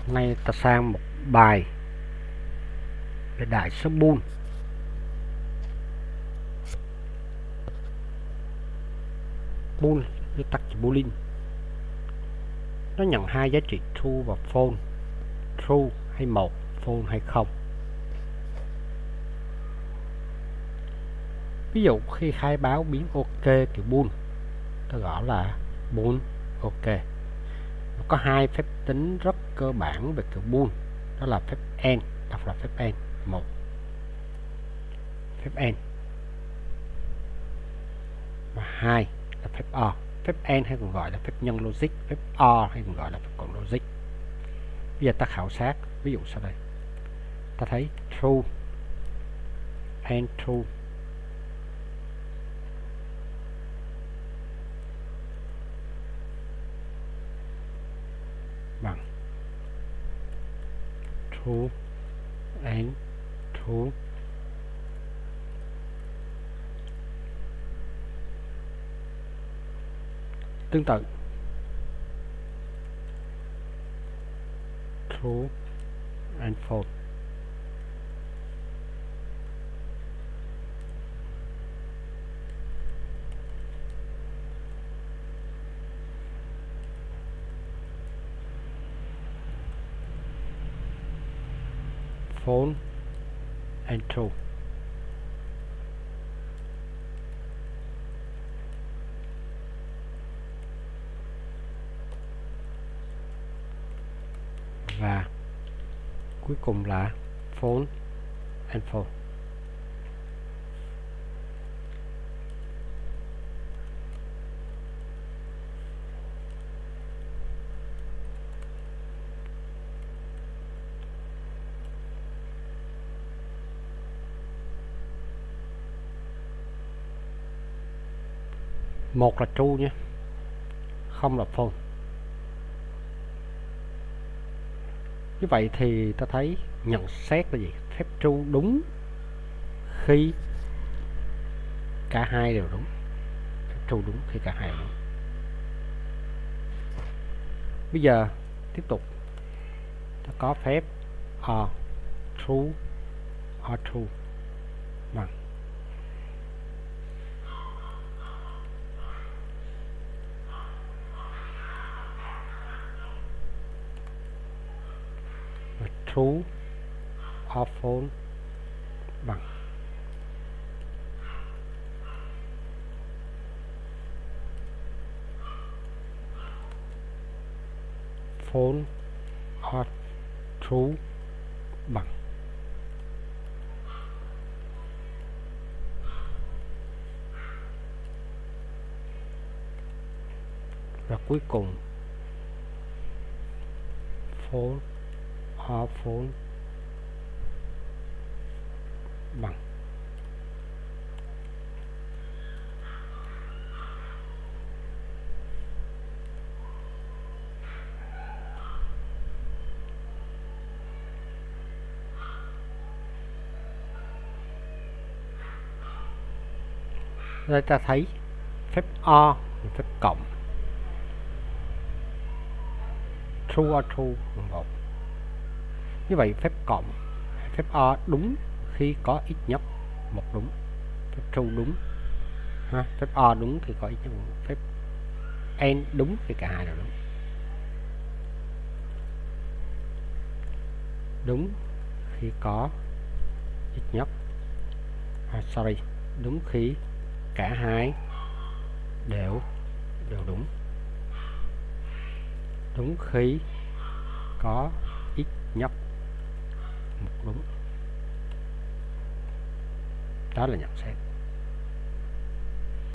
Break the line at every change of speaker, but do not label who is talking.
Hôm nay ta sang một bài về đại số bool. Bool viết tắt là boolean. Nó nhận hai giá trị true và false. True hay 1, false hay 0. Ví dụ khi khai báo biến ok kiểu bool, ta gọi là bool ok. Nó có hai phép tính rất cơ bản về kiểu bool, đó là phép AND, đọc là phép AND 1, phép AND, và 2 là phép OR. Phép AND hay còn gọi là phép nhân logic, phép OR hay còn gọi là phép cộng logic. Bây giờ ta khảo sát ví dụ sau đây. Ta thấy true and true bằng true and true tương tự true and false. False and true. Và cuối cùng là false and false. Một là true nhé, không là false. Như vậy thì ta thấy nhận xét là gì? Phép true đúng khi cả hai đều đúng. Phép true đúng khi cả hai đều đúng. Bây giờ tiếp tục ta có phép OR, true or true bằng true or false bằng false or true bằng. Và cuối cùng false or false bằng đây ta thấy phép OR là phép cộng, true or true bằng 1. Như vậy phép cộng, phép OR đúng khi có ít nhất một đúng, phép true đúng ha, phép OR đúng thì có ít nhất một, phép AND đúng thì cả hai đều đúng. Đúng khi có ít nhất đúng khi cả hai đều đúng. Đúng khi có ít nhất một đúng. Đó là nhận xét.